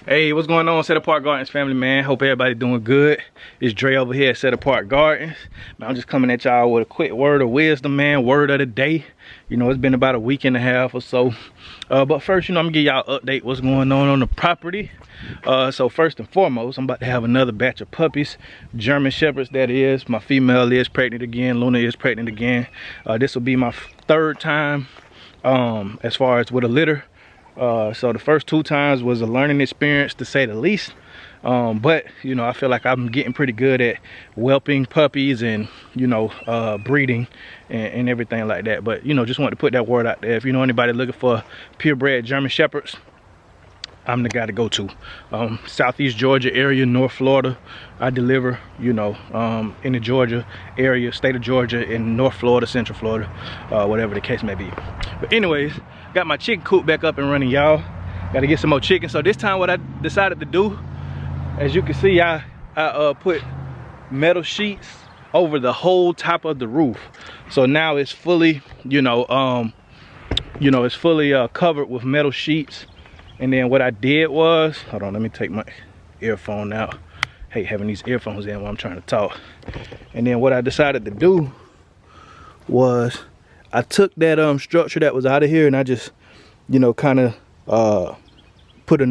Hey, what's going on, Set Apart Gardens family, man? Hope everybody doing good. It's Dre over here at Set Apart Gardens. Man, I'm just coming at y'all with a quick word of wisdom, man. Word of the day. You know, it's been about a week and a half or so. But first, you know, I'm gonna give y'all an update what's going on the property. So first and foremost, I'm about to have another batch of puppies. German Shepherds, that is. My female is pregnant again. Luna is pregnant again. This will be my third time as far as with a litter. So the first 2 times was a learning experience, to say the least. But you know, I feel like I'm getting pretty good at whelping puppies and, you know, breeding and everything like that. But you know, just wanted to put that word out there. If you know anybody looking for purebred German Shepherds, I'm the guy to go to. Southeast Georgia area, North Florida. I deliver, you know, in the Georgia area, state of Georgia, in North Florida, Central Florida, whatever the case may be. But anyways, got my chicken coop back up and running, y'all. Got to get some more chicken. So this time what I decided to do, as you can see, I put metal sheets over the whole top of the roof. So now it's fully, it's fully covered with metal sheets. And then what I did was, hold on, let me take my earphone out. Hate having these earphones in while I'm trying to talk. And then what I decided to do was I took that structure that was out of here and I just, you know, kind of put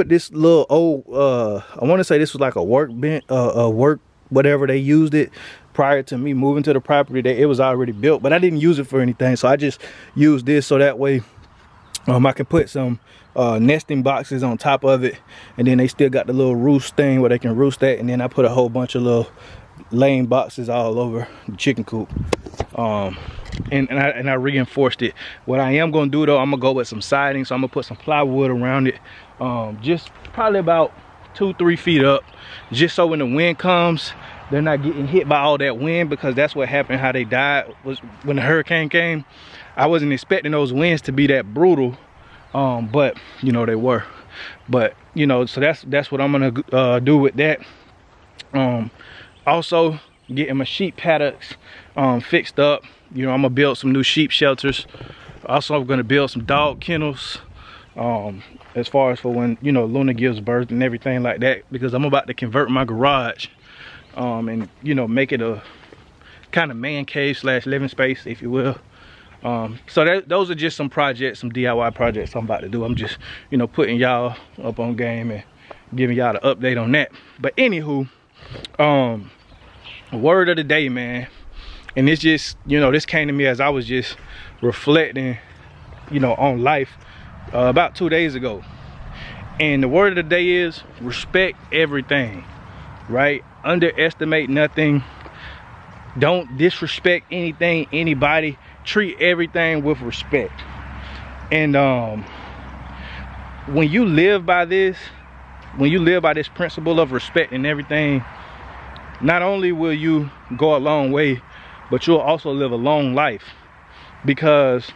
this little old, I want to say this was like a workbench, work, whatever they used it prior to me moving to the property. It was already built, but I didn't use it for anything. So I just used this so that way I can put some nesting boxes on top of it, and then they still got the little roost thing where they can roost at, and then I put a whole bunch of little laying boxes all over the chicken coop. And I reinforced it. What I am gonna do though, I'm gonna go with some siding, so I'm gonna put some plywood around it, just probably about 2-3 feet up, just so when the wind comes, they're not getting hit by all that wind, because that's what happened. How they died was when the hurricane came. I wasn't expecting those winds to be that brutal, but you know they were. But you know, so that's what I'm gonna do with that. Also getting my sheep paddocks fixed up. You know, I'm gonna build some new sheep shelters. Also, I'm gonna build some dog kennels, as far as for when, you know, Luna gives birth and everything like that, because I'm about to convert my garage and, you know, make it a kind of man cave slash living space, if you will. So those are just some projects, some DIY projects I'm about to do. I'm just, you know, putting y'all up on game and giving y'all the update on that. But anywho, word of the day, man. And it's just, you know, this came to me as I was just reflecting, you know, on life about 2 days ago. And the word of the day is respect everything, right? Underestimate nothing. Don't disrespect anything, anybody. Treat everything with respect. And when you live by this principle of respect and everything, not only will you go a long way, but you'll also live a long life, because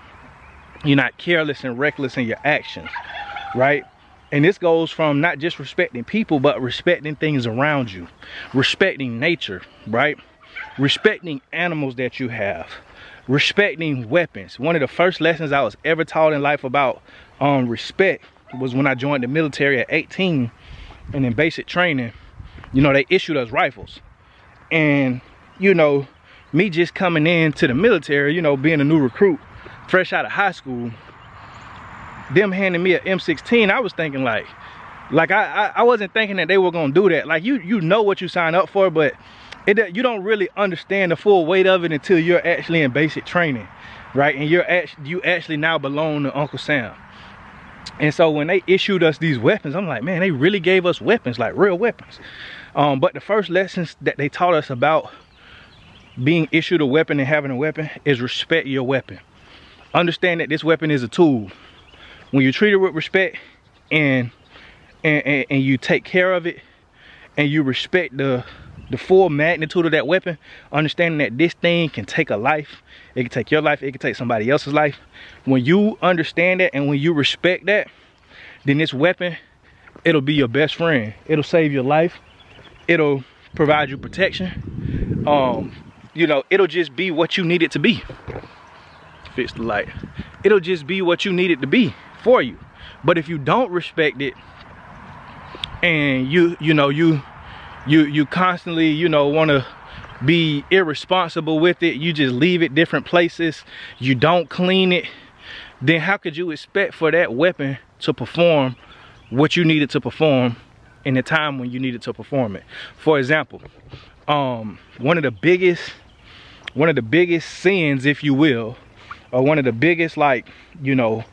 you're not careless and reckless in your actions, right? And this goes from not just respecting people, but respecting things around you, respecting nature, right? Respecting animals that you have, respecting weapons. One of the first lessons I was ever taught in life about respect was when I joined the military at 18, and in basic training, you know, they issued us rifles. And you know, me just coming into the military, you know, being a new recruit, fresh out of high school, them handing me an M16, I was thinking like I wasn't thinking that they were gonna do that. Like you know what you sign up for, but you don't really understand the full weight of it until you're actually in basic training, right? And you actually now belong to Uncle Sam. And so when they issued us these weapons, I'm like, man, they really gave us weapons, like real weapons. But the first lessons that they taught us about being issued a weapon and having a weapon is respect your weapon. Understand that this weapon is a tool. When you treat it with respect and you take care of it, and you respect the full magnitude of that weapon, understanding that this thing can take a life, it can take your life, it can take somebody else's life. When you understand that and when you respect that, then this weapon, it'll be your best friend. It'll save your life. It'll provide you protection. You know, it'll just be what you need it to be. Fix the light. It'll just be what you need it to be for you. But if you don't respect it, and you constantly, you know, want to be irresponsible with it, you just leave it different places, you don't clean it, then how could you expect for that weapon to perform what you needed to perform in the time when you needed to perform it? For example, one of the biggest sins, if you will, or one of the biggest, like, you know,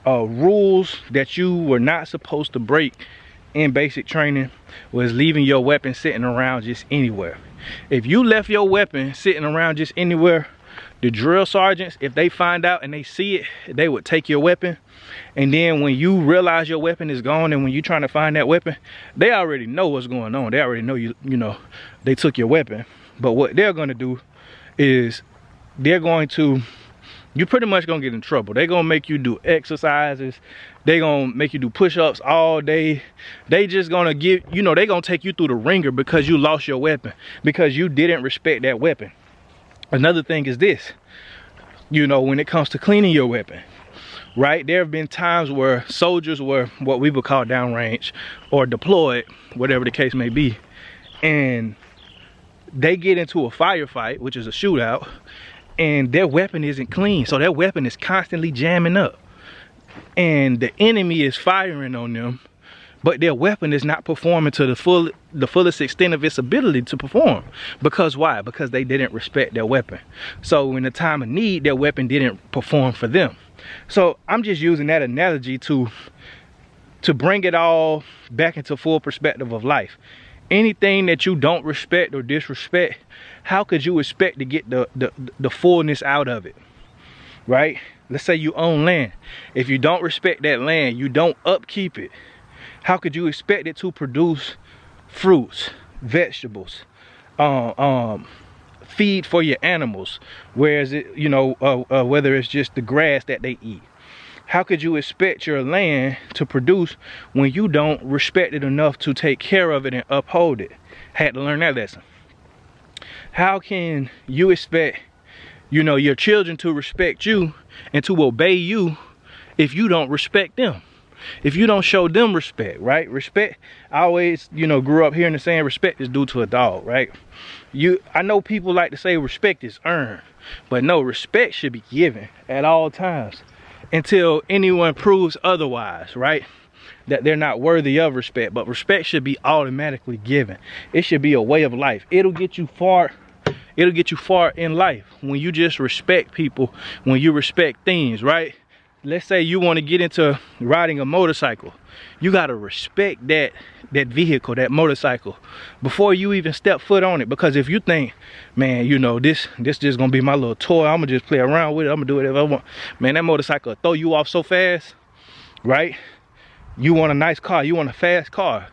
rules that you were not supposed to break in basic training was leaving your weapon sitting around just anywhere. If you left your weapon sitting around just anywhere, the drill sergeants, if they find out and they see it, they would take your weapon. And then when you realize your weapon is gone, and when you're trying to find that weapon, they already know what's going on. They already know you know, they took your weapon. But what they're going to do is you're pretty much gonna get in trouble. They're gonna make you do exercises. They're gonna make you do push-ups all day. They just gonna give, you know, they're gonna take you through the ringer because you lost your weapon, because you didn't respect that weapon. Another thing is this, you know, when it comes to cleaning your weapon, right? There have been times where soldiers were what we would call downrange or deployed, whatever the case may be, and they get into a firefight, which is a shootout, and their weapon isn't clean, so their weapon is constantly jamming up, and the enemy is firing on them, but their weapon is not performing to the fullest extent of its ability to perform. Because why? Because they didn't respect their weapon. So in the time of need, their weapon didn't perform for them. So I'm just using that analogy to bring it all back into full perspective of life. Anything that you don't respect or disrespect, how could you expect to get the fullness out of it, right? Let's say you own land. If you don't respect that land, you don't upkeep it, how could you expect it to produce fruits, vegetables, feed for your animals, whereas it, you know, whether it's just the grass that they eat? How could you expect your land to produce when you don't respect it enough to take care of it and uphold it? Had to learn that lesson. How can you expect, you know, your children to respect you and to obey you if you don't respect them? If you don't show them respect, right? Respect, I always, you know, grew up hearing the saying, respect is due to a dog, right? I know people like to say respect is earned, but no, respect should be given at all times, until anyone proves otherwise, right? That they're not worthy of respect. But respect should be automatically given. It should be a way of life. It'll get you far. It'll get you far in life when you just respect people, when you respect things, right? Let's say you want to get into riding a motorcycle. You got to respect that vehicle, that motorcycle, before you even step foot on it. Because if you think, man, you know, this just gonna be my little toy, I'm gonna just play around with it, I'm gonna do whatever I want, man, that motorcycle will throw you off so fast, right? You want a nice car, you want a fast car,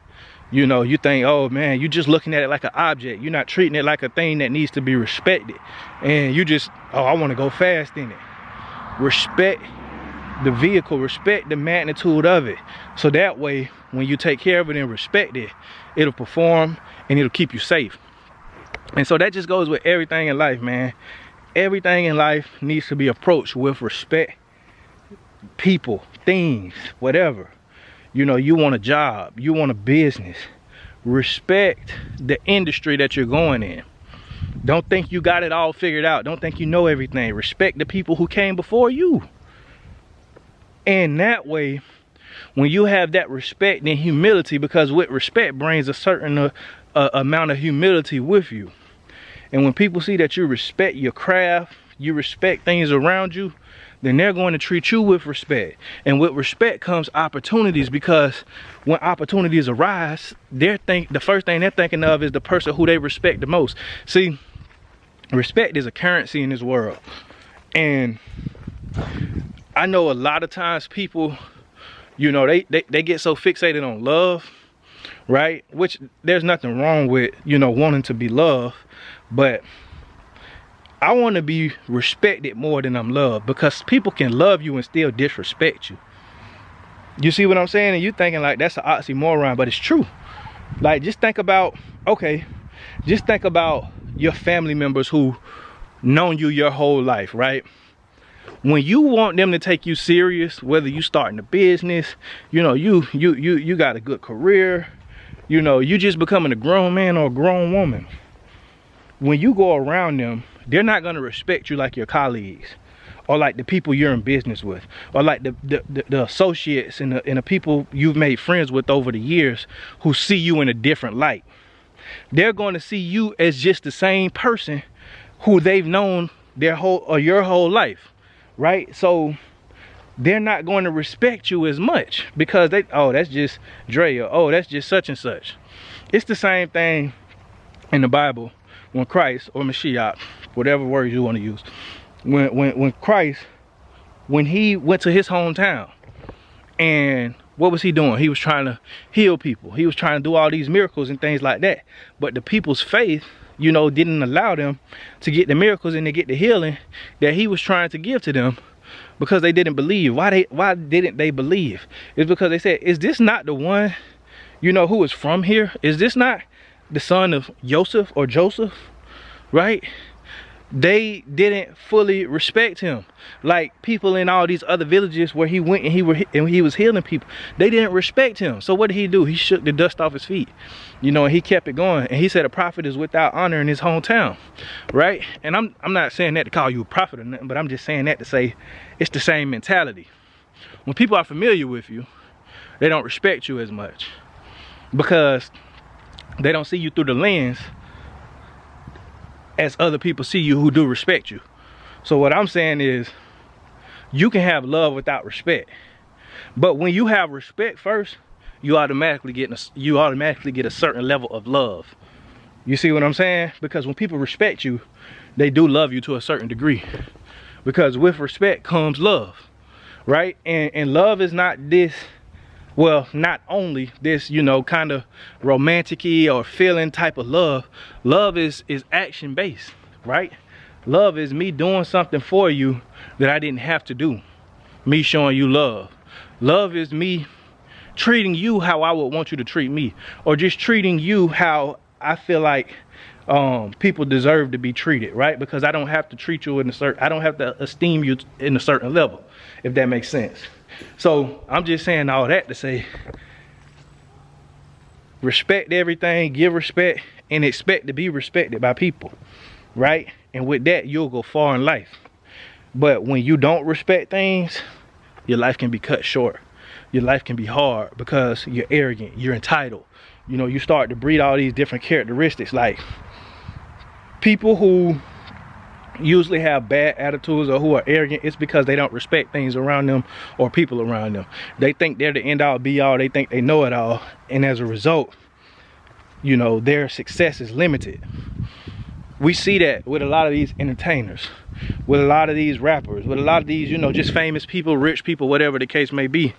you know, you think, oh man, you just looking at it like an object. You're not treating it like a thing that needs to be respected. And you just, oh, I want to go fast in it. Respect the vehicle, respect the magnitude of it, so that way when you take care of it and respect it, it'll perform and it'll keep you safe. And so that just goes with everything in life, man. Everything in life needs to be approached with respect. People, things, whatever. You know, you want a job, you want a business, respect the industry that you're going in. Don't think you got it all figured out. Don't think you know everything. Respect the people who came before you. And that way, when you have that respect and humility, because with respect brings a certain amount of humility with you. And when people see that you respect your craft, you respect things around you, then they're going to treat you with respect. And with respect comes opportunities, because when opportunities arise, the first thing they're thinking of is the person who they respect the most. See, respect is a currency in this world. And I know a lot of times people, you know, they get so fixated on love, right? Which there's nothing wrong with, you know, wanting to be loved, but I want to be respected more than I'm loved, because people can love you and still disrespect you. You see what I'm saying? And you thinking like that's an oxymoron, but it's true. Like, just think about, okay, just think about your family members who known you your whole life, right? when you want them to take you serious, whether you starting a business, you know, you got a good career, you know, you just becoming a grown man or a grown woman, when you go around them, they're not going to respect you like your colleagues, or like the people you're in business with, or like the associates and the people you've made friends with over the years who see you in a different light. They're going to see you as just the same person who they've known their whole or your whole life, right? So they're not going to respect you as much because they, oh, that's just Dre, or oh, that's just such and such. It's the same thing in the Bible when Christ, or Mashiach, whatever words you want to use, when Christ, when he went to his hometown, and what was he doing? He was trying to heal people. He was trying to do all these miracles and things like that. But the people's faith, you know, didn't allow them to get the miracles and to get the healing that he was trying to give to them, because they didn't believe. Why didn't they believe? It's because they said, is this not the one, you know, who is from here? Is this not the son of Joseph or Joseph, right? They didn't fully respect him. Like people in all these other villages where he went and he was healing people, they didn't respect him. So what did he do? He shook the dust off his feet, you know, and he kept it going. And he said a prophet is without honor in his hometown, right? And I'm not saying that to call you a prophet or nothing, but I'm just saying that to say it's the same mentality. When people are familiar with you, they don't respect you as much because they don't see you through the lens as other people see you who do respect you. So what I'm saying is, you can have love without respect, but when you have respect first, you automatically get a certain level of love. You see what I'm saying? Because when people respect you, they do love you to a certain degree, because with respect comes love, right? And love is not this, well, not only this, you know, kind of romantic-y or feeling type of love. Love is action based, right? Love is me doing something for you that I didn't have to do, me showing you love. Love is me treating you how I would want you to treat me, or just treating you how I feel like people deserve to be treated, right? Because I don't have to treat you in a certain, I don't have to esteem you in a certain level, if that makes sense. So I'm just saying all that to say, respect everything, give respect, and expect to be respected by people, right? And with that, you'll go far in life. But when you don't respect things, your life can be cut short. Your life can be hard because you're arrogant, you're entitled. You know, you start to breed all these different characteristics. Like people who usually have bad attitudes or who are arrogant, it's because they don't respect things around them or people around them. They think they're the end all be all, they think they know it all, and as a result, you know, their success is limited. We see that with a lot of these entertainers, with a lot of these rappers, with a lot of these, you know, just famous people, rich people, whatever the case may be.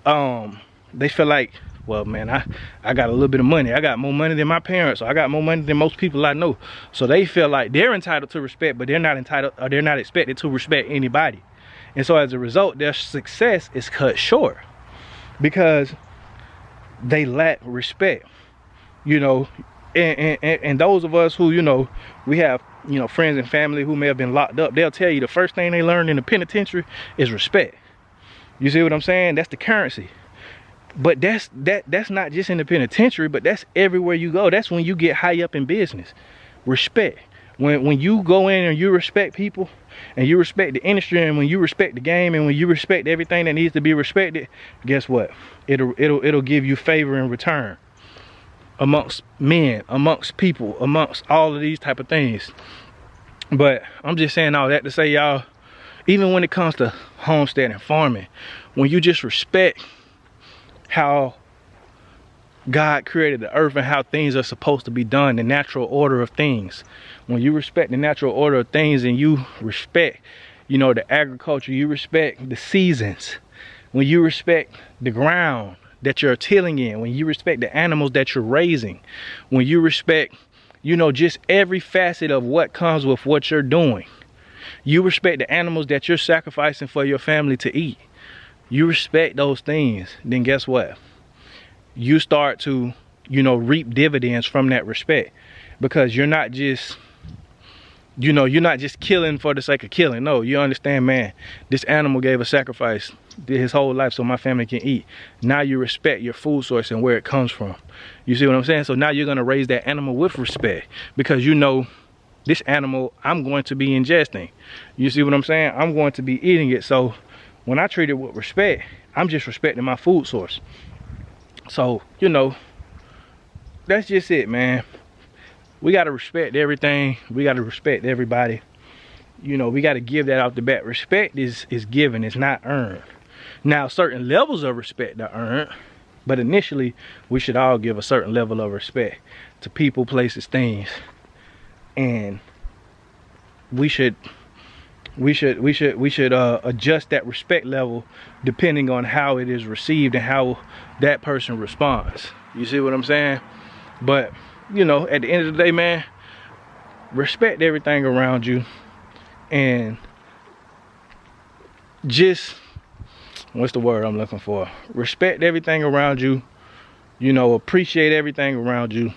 They feel like, well, man, I got a little bit of money. I got more money than my parents. Or I got more money than most people I know. So they feel like they're entitled to respect, but they're not entitled, or they're not expected to respect anybody. And so as a result, their success is cut short because they lack respect. You know, and those of us who, you know, we have, you know, friends and family who may have been locked up, they'll tell you the first thing they learned in the penitentiary is respect. You see what I'm saying? That's the currency. But that's not just in the penitentiary, but that's everywhere you go. That's when you get high up in business. Respect. When you go in and you respect people, and you respect the industry, and when you respect the game, and when you respect everything that needs to be respected, guess what? It'll give you favor in return amongst men, amongst people, amongst all of these type of things. But I'm just saying all that to say, y'all, even when it comes to homestead and farming, when you just respect how God created the earth and how things are supposed to be done, the natural order of things, when you respect the natural order of things, and you respect, you know, the agriculture, you respect the seasons, when you respect the ground that you're tilling in, when you respect the animals that you're raising, when you respect, you know, just every facet of what comes with what you're doing, you respect the animals that you're sacrificing for your family to eat, you respect those things, then guess what? You start to, you know, reap dividends from that respect, because you're not just you know, you're not just killing for the sake of killing. No, you understand, man, this animal gave a sacrifice his whole life so my family can eat. Now you respect your food source and where it comes from. You see what I'm saying? So now you're gonna raise that animal with respect, because you know this animal I'm going to be ingesting. You see what I'm saying? I'm going to be eating it. So when I treat it with respect, I'm just respecting my food source. So, you know, that's just it, man. We got to respect everything. We got to respect everybody. You know, we got to give that off the bat. Respect is given, it's not earned. Now, certain levels of respect are earned, but initially, we should all give a certain level of respect to people, places, things. And we should adjust that respect level depending on how it is received and how that person responds. You see what I'm saying? But you know, at the end of the day, man, respect everything around you, and just, what's the word I'm looking for? Respect everything around you, you know, appreciate everything around you,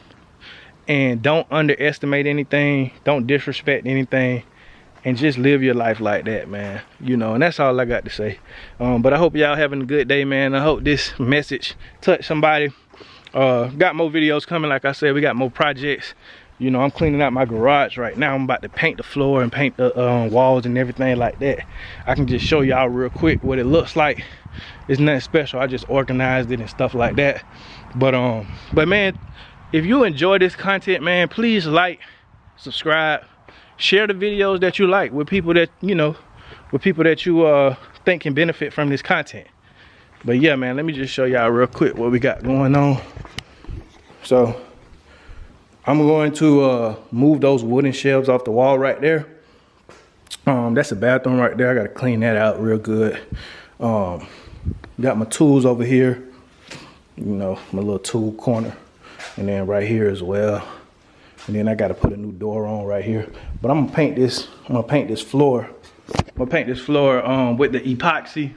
and don't underestimate anything, don't disrespect anything, and just live your life like that, man. You know, and that's all I got to say. But I hope y'all having a good day, man. I hope this message touched somebody. Got more videos coming. Like I said, we got more projects. You know, I'm cleaning out my garage right now. I'm about to paint the floor and paint the walls and everything like that. I can just show y'all real quick what it looks like. It's nothing special. I just organized it and stuff like that. But man, if you enjoy this content, man, please like, subscribe, share the videos that you like with people that, you know, with people that you think can benefit from this content. But yeah, man, let me just show y'all real quick what we got going on. So I'm going to move those wooden shelves off the wall right there. That's a bathroom right there. I gotta clean that out real good. Got my tools over here, you know, my little tool corner, and then right here as well. And then I gotta put a new door on right here. But I'm gonna paint this. I'm gonna paint this floor. I'm gonna paint this floor with the epoxy.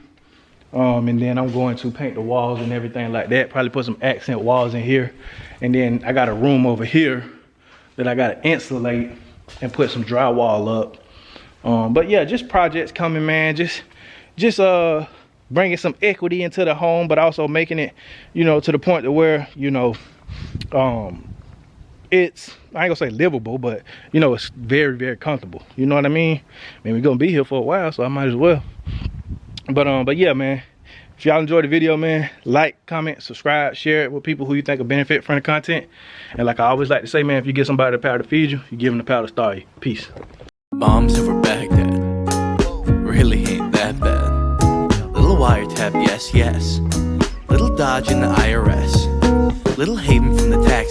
And then I'm going to paint the walls and everything like that. Probably put some accent walls in here. And then I got a room over here that I gotta insulate and put some drywall up. But yeah, just projects coming, man. Just bringing some equity into the home, but also making it, you know, to the point to where, you know, it's, I ain't gonna say livable, but you know, it's very, very comfortable. You know what I mean? I mean, we're gonna be here for a while, so I might as well. But yeah, man, if y'all enjoyed the video, man, like, comment, subscribe, share it with people who you think will benefit from the content. And like I always like to say, man, if you give somebody the power to feed you, you give them the power to starve you. Peace. Bombs over Baghdad really ain't that bad. Little wiretap, yes, yes. Little dodge in the IRS. Little haven from the tax